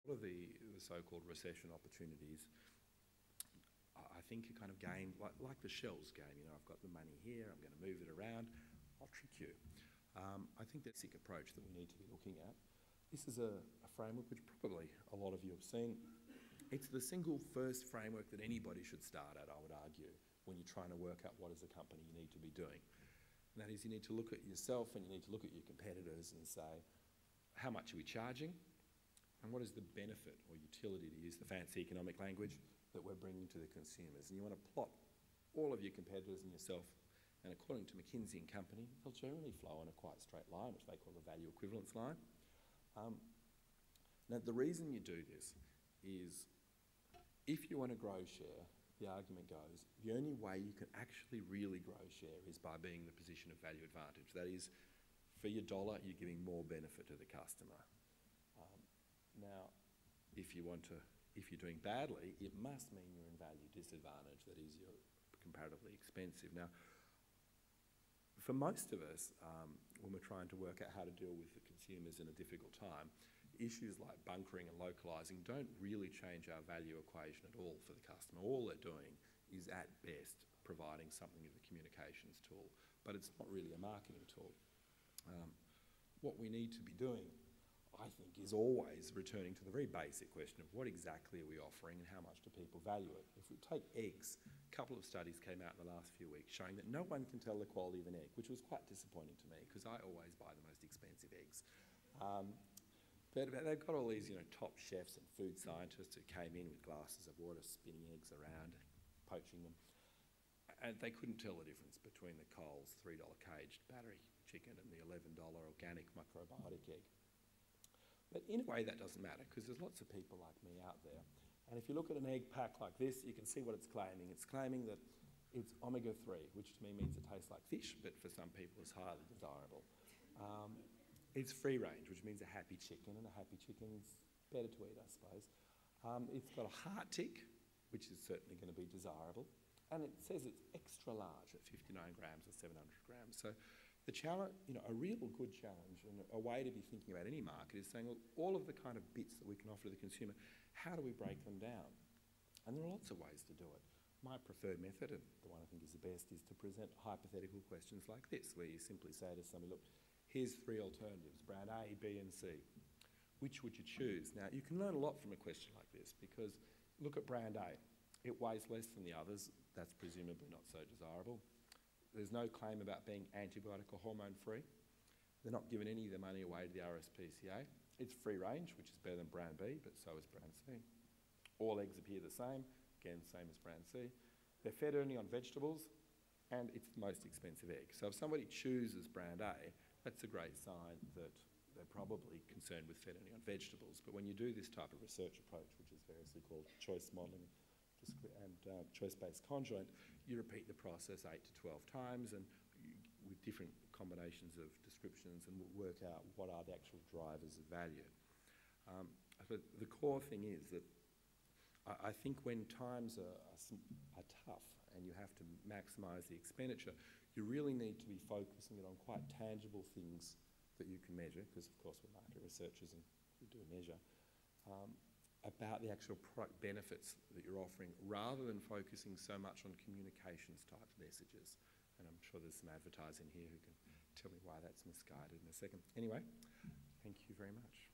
All of the so-called recession opportunities, I think, are kind of gained like the shells game. You know, I've got the money here, I'm going to move it around, I'll trick you. I think that's the approach that we need to be looking at. This is a framework which probably a lot of you have seen. It's the single first framework that anybody should start at, I would argue, when you're trying to work out what as a company you need to be doing. And that is, you need to look at yourself and you need to look at your competitors and say, how much are we charging? And what is the benefit or utility, to use the fancy economic language, that we're bringing to the consumers? And you want to plot all of your competitors and yourself, and according to McKinsey and Company, they'll generally flow in a quite straight line, which they call the value equivalence line. Now, the reason you do this is if you want to grow share, the argument goes, the only way you can actually really grow share is by being in the position of value advantage. That is, for your dollar, you're giving more benefit to the customer. Now, if you're doing badly, it must mean you're in value disadvantage. That is, you're comparatively expensive. Now, for most of us, when we're trying to work out how to deal with the consumers in a difficult time, issues like bunkering and localising don't really change our value equation at all for the customer. All they're doing is, at best, providing something of a communications tool, but it's not really a marketing tool. What we need to be doing, I think, is always returning to the very basic question of what exactly are we offering and how much do people value it. If we take eggs, a couple of studies came out in the last few weeks showing that no one can tell the quality of an egg, which was quite disappointing to me because I always buy the most expensive eggs. But they've got all these, top chefs and food scientists who came in with glasses of water, spinning eggs around, poaching them, and they couldn't tell the difference between the Coles $3 caged battery chicken and the $11 organic microbiotic egg. But in a way that doesn't matter because there's lots of people like me out there. And if you look at an egg pack like this, you can see what it's claiming. It's claiming that it's omega-3, which to me means it tastes like fish, but for some people it's highly desirable. It's free range, which means a happy chicken, and a happy chicken is better to eat, I suppose. It's got a heart tick, which is certainly going to be desirable. And it says it's extra large at 59 grams or 700 grams. So the challenge, a real good challenge and a way to be thinking about any market is saying, look, all of the kind of bits that we can offer to the consumer, how do we break them down? And there are lots of ways to do it. My preferred method, and the one I think is the best, is to present hypothetical questions like this, where you simply say to somebody, look, here's 3 alternatives, brand A, B, and C. Which would you choose? Now, you can learn a lot from a question like this because look at brand A. It weighs less than the others. That's presumably not so desirable. There's no claim about being antibiotic or hormone-free. They're not giving any of their money away to the RSPCA. It's free range, which is better than brand B, but so is brand C. All eggs appear the same, again, same as brand C. They're fed only on vegetables, and it's the most expensive egg. So if somebody chooses brand A, that's a great sign that they're probably concerned with fed only on vegetables. But when you do this type of research approach, which is variously called choice modelling and choice-based conjoint, you repeat the process 8 to 12 times and with different combinations of descriptions and work out what are the actual drivers of value. But the core thing is that I think when times are tough and you have to maximise the expenditure, you really need to be focusing it on quite tangible things that you can measure, because of course we're market researchers and we do measure, about the actual product benefits that you're offering, rather than focusing so much on communications type messages. And I'm sure there's some advertising here who can tell me why that's misguided in a second. Anyway, thank you very much.